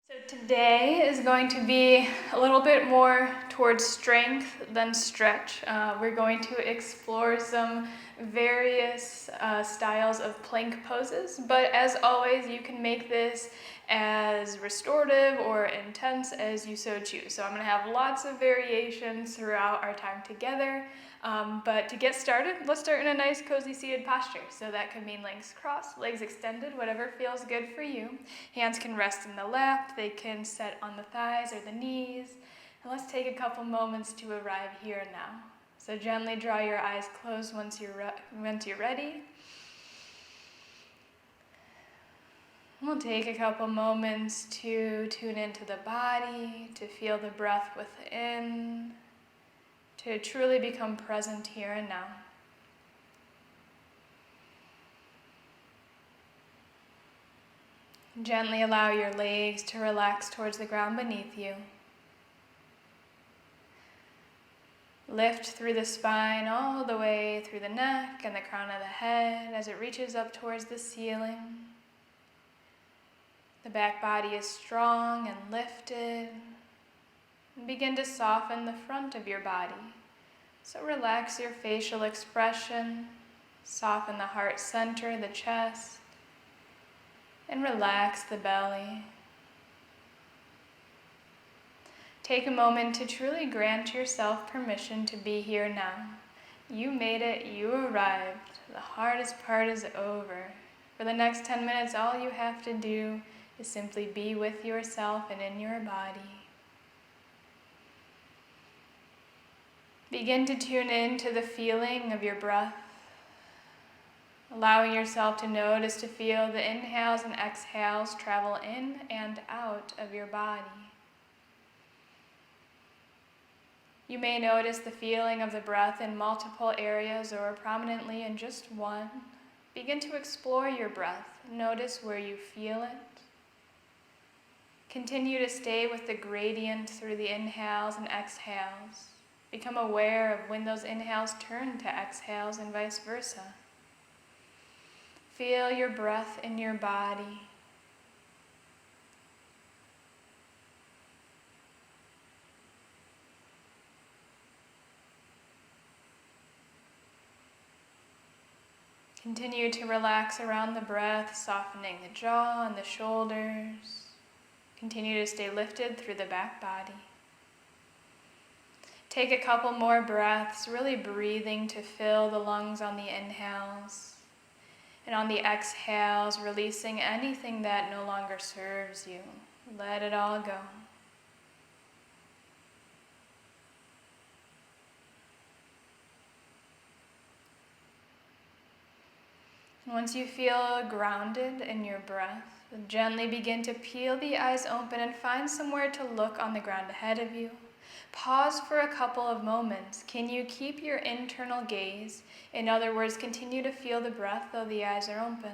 So today is going to be a little bit more towards strength than stretch. We're going to explore some various styles of plank poses, but as always, you can make this as restorative or intense as you so choose. So I'm going to have lots of variations throughout our time together. But to get started, let's start in a nice cozy seated posture. So that could mean legs crossed, legs extended, whatever feels good for you. Hands can rest in the lap, they can set on the thighs or the knees. And let's take a couple moments to arrive here and now. So gently draw your eyes closed once you're ready. We'll take a couple moments to tune into the body, to feel the breath within, to truly become present here and now. Gently allow your legs to relax towards the ground beneath you. Lift through the spine all the way through the neck and the crown of the head as it reaches up towards the ceiling. The back body is strong and lifted. And begin to soften the front of your body. So relax your facial expression, soften the heart center, the chest, and relax the belly. Take a moment to truly grant yourself permission to be here now. You made it, you arrived. The hardest part is over. For the next 10 minutes, all you have to do is simply be with yourself and in your body. Begin to tune in to the feeling of your breath, allowing yourself to notice to feel the inhales and exhales travel in and out of your body. You may notice the feeling of the breath in multiple areas or prominently in just one. Begin to explore your breath. Notice where you feel it. Continue to stay with the gradient through the inhales and exhales. Become aware of when those inhales turn to exhales and vice versa. Feel your breath in your body. Continue to relax around the breath, softening the jaw and the shoulders. Continue to stay lifted through the back body. Take a couple more breaths, really breathing to fill the lungs on the inhales. And on the exhales, releasing anything that no longer serves you. Let it all go. Once you feel grounded in your breath, gently begin to peel the eyes open and find somewhere to look on the ground ahead of you. Pause for a couple of moments. Can you keep your internal gaze? In other words, continue to feel the breath though the eyes are open.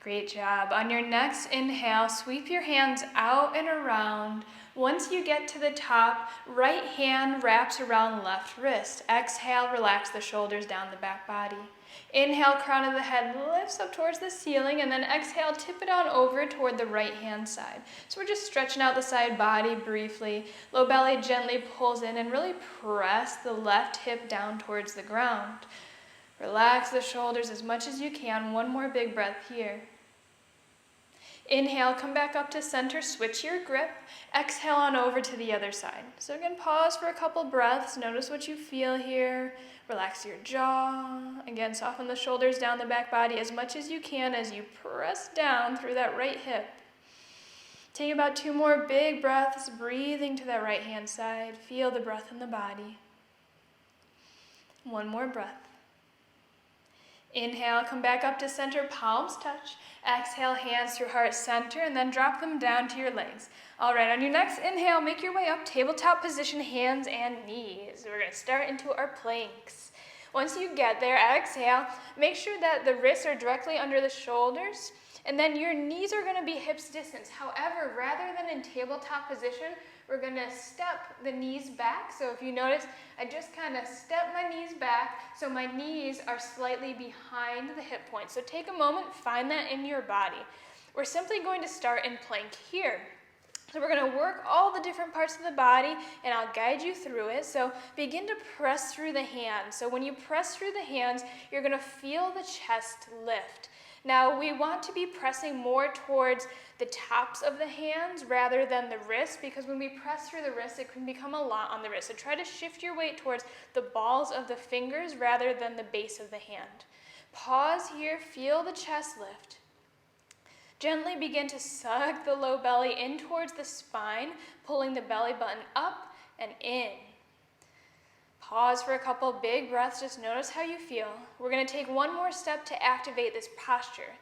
Great job. On your next inhale, sweep your hands out and around. Once you get to the top, right hand wraps around left wrist. Exhale, relax the shoulders down the back body. Inhale, crown of the head lifts up towards the ceiling, and then exhale, tip it on over toward the right hand side. So we're just stretching out the side body briefly. Low belly gently pulls in and really press the left hip down towards the ground. Relax the shoulders as much as you can. One more big breath here. Inhale, come back up to center, switch your grip. Exhale on over to the other side. So again, pause for a couple breaths. Notice what you feel here. Relax your jaw. Again, soften the shoulders down the back body as much as you can as you press down through that right hip. Take about 2 more big breaths, breathing to that right hand side. Feel the breath in the body. 1 more breath. Inhale, come back up to center, palms touch. Exhale, hands through heart center, and then drop them down to your legs. All right, on your next inhale, make your way up, tabletop position, hands and knees. We're going to start into our planks. Once you get there, exhale, make sure that the wrists are directly under the shoulders, and then your knees are going to be hips distance. However, rather than in tabletop position, we're gonna step the knees back. So if you notice, I just kind of step my knees back so my knees are slightly behind the hip point. So take a moment, find that in your body. We're simply going to start in plank here. So we're going to work all the different parts of the body, and I'll guide you through it. So begin to press through the hands. So when you press through the hands, you're going to feel the chest lift. Now we want to be pressing more towards the tops of the hands rather than the wrists, because when we press through the wrists, it can become a lot on the wrist. So try to shift your weight towards the balls of the fingers rather than the base of the hand. Pause here, feel the chest lift. Gently begin to suck the low belly in towards the spine, pulling the belly button up and in. Pause for a couple big breaths, just notice how you feel. We're going to take one more step to activate this posture.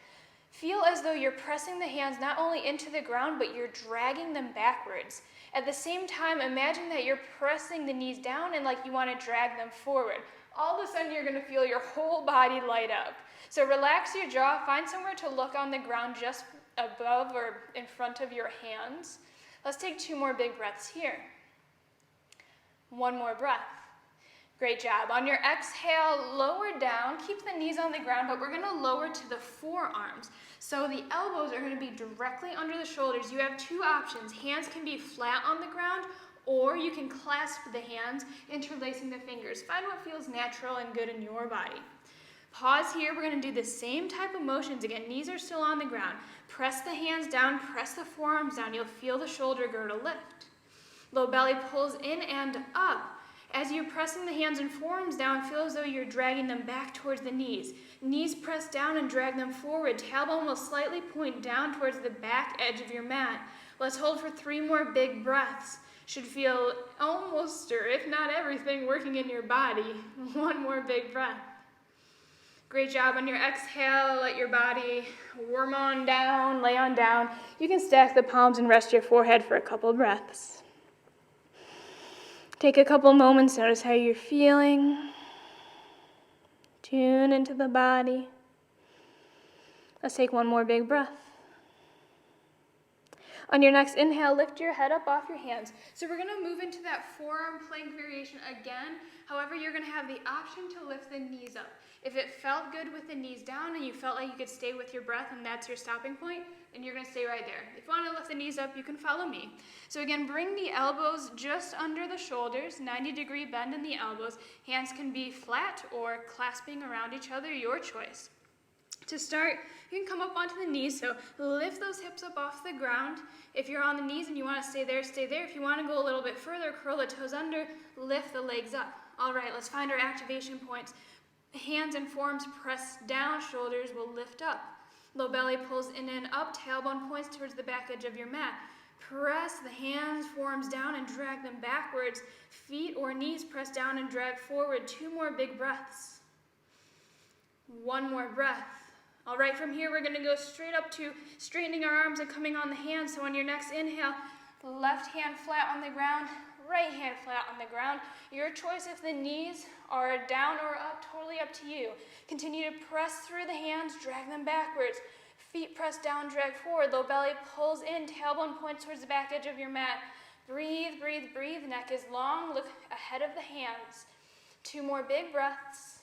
Feel as though you're pressing the hands not only into the ground, but you're dragging them backwards. At the same time, imagine that you're pressing the knees down and like you want to drag them forward. All of a sudden, you're going to feel your whole body light up. So relax your jaw, find somewhere to look on the ground just above or in front of your hands. Let's take 2 more big breaths here. 1 more breath. Great job. On your exhale, lower down, keep the knees on the ground, but we're going to lower to the forearms. So the elbows are going to be directly under the shoulders. You have 2 options. Hands can be flat on the ground, or you can clasp the hands, interlacing the fingers. Find what feels natural and good in your body. Pause here. We're going to do the same type of motions again. Knees are still on the ground. Press the hands down, press the forearms down. You'll feel the shoulder girdle lift. Low belly pulls in and up. As you're pressing the hands and forearms down, feel as though you're dragging them back towards the knees. Knees press down and drag them forward. Tailbone will slightly point down towards the back edge of your mat. Let's hold for 3 more big breaths. Should feel almost, or if not everything, working in your body. 1 more big breath. Great job. On your exhale, let your body warm on down, lay on down. You can stack the palms and rest your forehead for a couple breaths. Take a couple moments, notice how you're feeling. Tune into the body. Let's take 1 more big breath. On your next inhale, lift your head up off your hands. So we're going to move into that forearm plank variation again. However, you're going to have the option to lift the knees up. If it felt good with the knees down and you felt like you could stay with your breath and that's your stopping point, then you're going to stay right there. If you want to lift the knees up, you can follow me. So again, bring the elbows just under the shoulders, 90-degree bend in the elbows. Hands can be flat or clasping around each other, your choice. To start, you can come up onto the knees, so lift those hips up off the ground. If you're on the knees and you want to stay there, stay there. If you want to go a little bit further, curl the toes under, lift the legs up. All right, let's find our activation points. Hands and forearms press down, shoulders will lift up. Low belly pulls in and up, tailbone points towards the back edge of your mat. Press the hands, forearms down and drag them backwards. Feet or knees press down and drag forward. 2 more big breaths. 1 more breath. All right, from here we're going to go straight up to straightening our arms and coming on the hands. So on your next inhale, left hand flat on the ground, right hand flat on the ground. Your choice if the knees are down or up, totally up to you. Continue to press through the hands, drag them backwards. Feet press down, drag forward. Low belly pulls in, tailbone points towards the back edge of your mat. Breathe, breathe, breathe. Neck is long, look ahead of the hands. 2 more big breaths.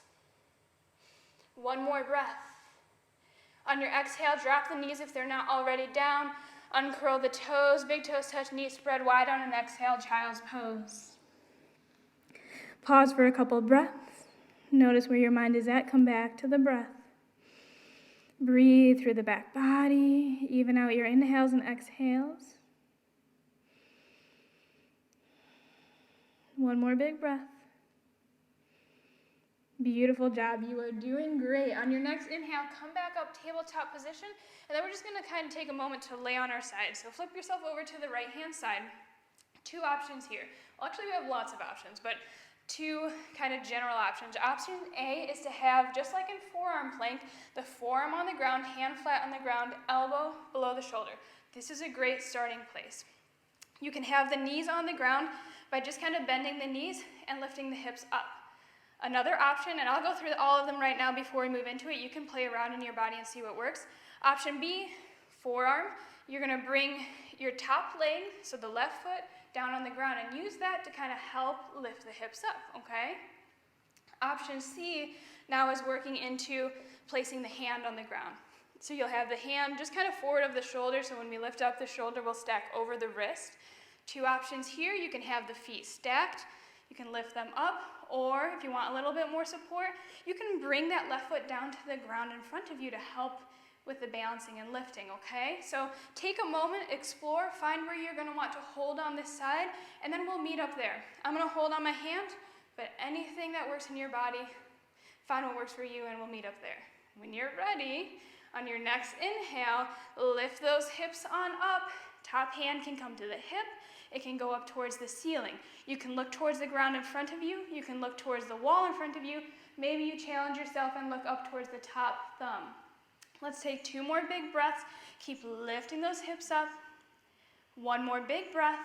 1 more breath. On your exhale, drop the knees if they're not already down. Uncurl the toes, big toes touch, knees spread wide on an exhale, child's pose. Pause for a couple breaths. Notice where your mind is at, come back to the breath. Breathe through the back body, even out your inhales and exhales. 1 more big breath. Beautiful job. You are doing great. On your next inhale, come back up, tabletop position, and then we're just going to kind of take a moment to lay on our side. So flip yourself over to the right-hand side. 2 options here. Well, actually, we have lots of options, but 2 kind of general options. Option A is to have, just like in forearm plank, the forearm on the ground, hand flat on the ground, elbow below the shoulder. This is a great starting place. You can have the knees on the ground by just kind of bending the knees and lifting the hips up. Another option, and I'll go through all of them right now before we move into it. You can play around in your body and see what works. Option B, forearm. You're going to bring your top leg, so the left foot, down on the ground, and use that to kind of help lift the hips up, okay? Option C now is working into placing the hand on the ground. So you'll have the hand just kind of forward of the shoulder, so when we lift up the shoulder, we'll stack over the wrist. Two options here, you can have the feet stacked, you can lift them up, or if you want a little bit more support, you can bring that left foot down to the ground in front of you to help with the balancing and lifting, okay? So take a moment, explore, find where you're gonna want to hold on this side, and then we'll meet up there. I'm gonna hold on my hand, but anything that works in your body, find what works for you, and we'll meet up there. When you're ready, on your next inhale, lift those hips on up. Top hand can come to the hip. It can go up towards the ceiling. You can look towards the ground in front of you. You can look towards the wall in front of you. Maybe you challenge yourself and look up towards the top thumb. Let's take 2 more big breaths. Keep lifting those hips up. 1 more big breath.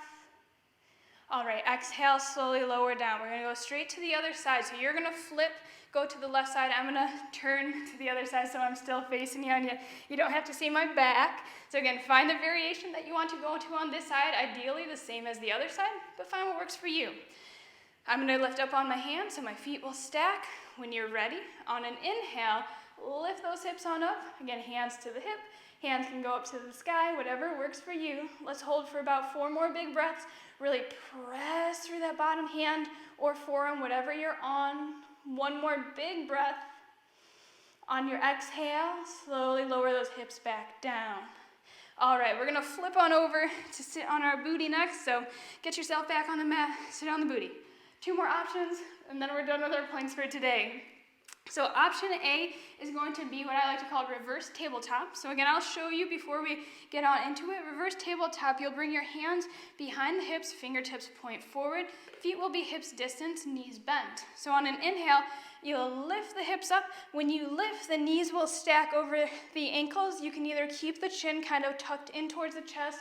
All right, exhale, slowly lower down. We're gonna go straight to the other side. So you're gonna flip, go to the left side. I'm gonna turn to the other side so I'm still facing you, and you don't have to see my back. So again, find the variation that you want to go to on this side, ideally the same as the other side, but find what works for you. I'm gonna lift up on my hands so my feet will stack. When you're ready, on an inhale, lift those hips on up. Again, hands to the hip. Hands can go up to the sky, whatever works for you. Let's hold for about 4 more big breaths. Really press through that bottom hand or forearm, whatever you're on. 1 more big breath. On your exhale, slowly lower those hips back down. All right, we're gonna flip on over to sit on our booty next. So get yourself back on the mat, sit on the booty. 2 more options, and then we're done with our planks for today. So option A is going to be what I like to call reverse tabletop. So again, I'll show you before we get on into it. Reverse tabletop, you'll bring your hands behind the hips, fingertips point forward. Feet will be hips distance, knees bent. So on an inhale, you'll lift the hips up. When you lift, the knees will stack over the ankles. You can either keep the chin kind of tucked in towards the chest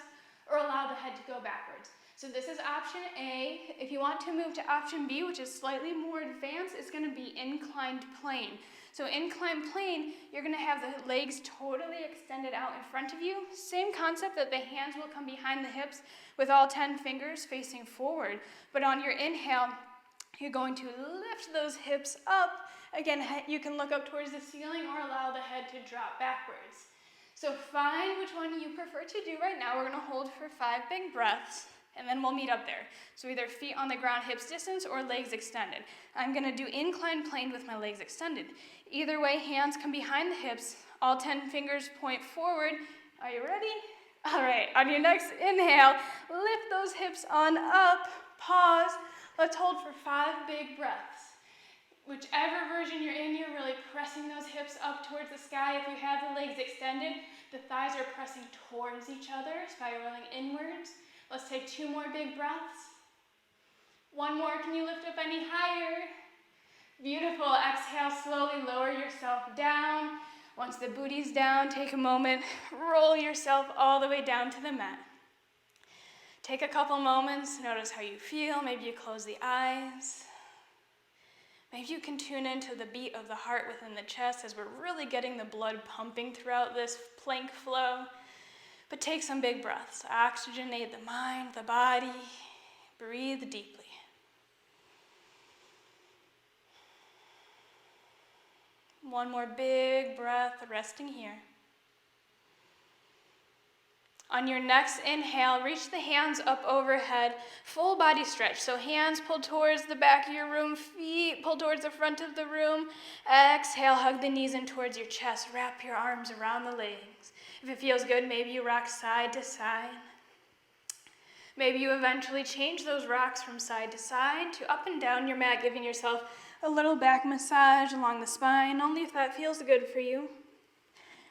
or allow the head to go backwards. So this is option A. If you want to move to option B, which is slightly more advanced, it's gonna be inclined plane. So inclined plane, you're gonna have the legs totally extended out in front of you. Same concept that the hands will come behind the hips with all 10 fingers facing forward. But on your inhale, you're going to lift those hips up. Again, you can look up towards the ceiling or allow the head to drop backwards. So find which one you prefer to do right now. We're gonna hold for 5 big breaths, and then we'll meet up there. So either feet on the ground, hips distance, or legs extended. I'm gonna do inclined plane with my legs extended. Either way, hands come behind the hips, all 10 fingers point forward. Are you ready? All right, on your next inhale, lift those hips on up, pause. Let's hold for 5 big breaths. Whichever version you're in, you're really pressing those hips up towards the sky. If you have the legs extended, the thighs are pressing towards each other, spiraling inwards. Let's take 2 more big breaths. 1 more, can you lift up any higher? Beautiful, exhale, slowly lower yourself down. Once the booty's down, take a moment, roll yourself all the way down to the mat. Take a couple moments, notice how you feel. Maybe you close the eyes. Maybe you can tune into the beat of the heart within the chest as we're really getting the blood pumping throughout this plank flow. But take some big breaths. Oxygenate the mind, the body. Breathe deeply. One more big breath, resting here. On your next inhale, reach the hands up overhead, full body stretch. So hands pull towards the back of your room, feet pull towards the front of the room. Exhale, hug the knees in towards your chest. Wrap your arms around the legs. If it feels good, maybe you rock side to side. Maybe you eventually change those rocks from side to side to up and down your mat, giving yourself a little back massage along the spine, only if that feels good for you.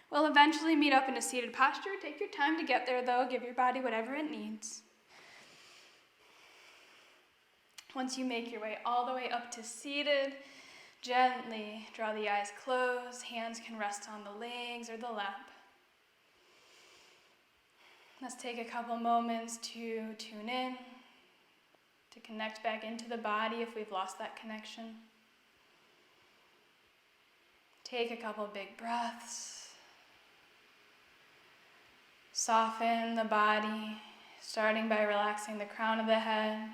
We'll eventually meet up in a seated posture. Take your time to get there though. Give your body whatever it needs. Once you make your way all the way up to seated, gently draw the eyes closed. Hands can rest on the legs or the lap. Let's take a couple moments to tune in, to connect back into the body if we've lost that connection. Take a couple big breaths. Soften the body, starting by relaxing the crown of the head.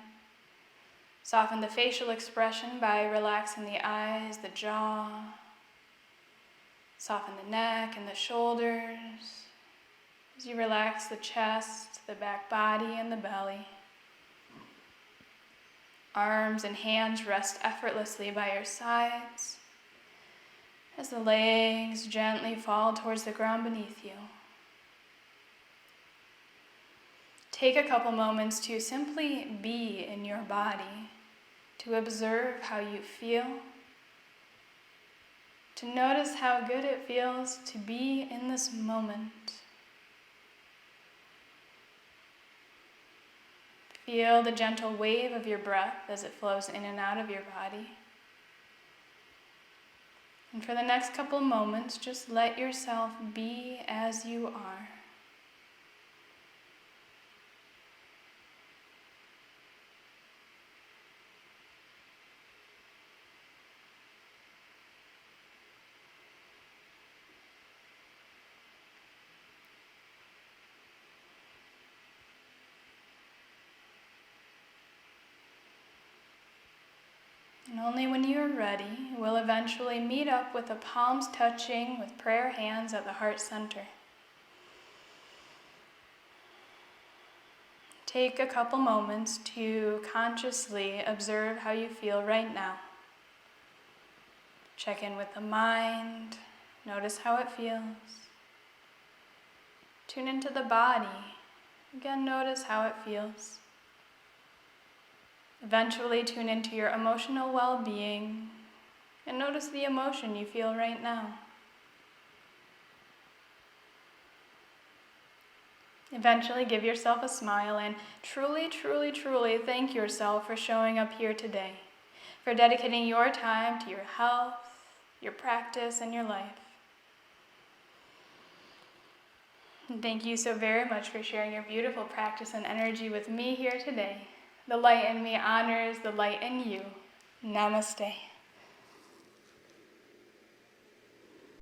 Soften the facial expression by relaxing the eyes, the jaw. Soften the neck and the shoulders as you relax the chest, the back body, and the belly. Arms and hands rest effortlessly by your sides as the legs gently fall towards the ground beneath you. Take a couple moments to simply be in your body, to observe how you feel, to notice how good it feels to be in this moment. Feel the gentle wave of your breath as it flows in and out of your body. And for the next couple moments, just let yourself be as you are. And only when you are ready, we'll eventually meet up with the palms touching with prayer hands at the heart center. Take a couple moments to consciously observe how you feel right now. Check in with the mind, notice how it feels. Tune into the body, again notice how it feels. Eventually tune into your emotional well-being and notice the emotion you feel right now. Eventually give yourself a smile and truly, truly, truly thank yourself for showing up here today, for dedicating your time to your health, your practice, and your life. And thank you so very much for sharing your beautiful practice and energy with me here today. The light in me honors the light in you. Namaste.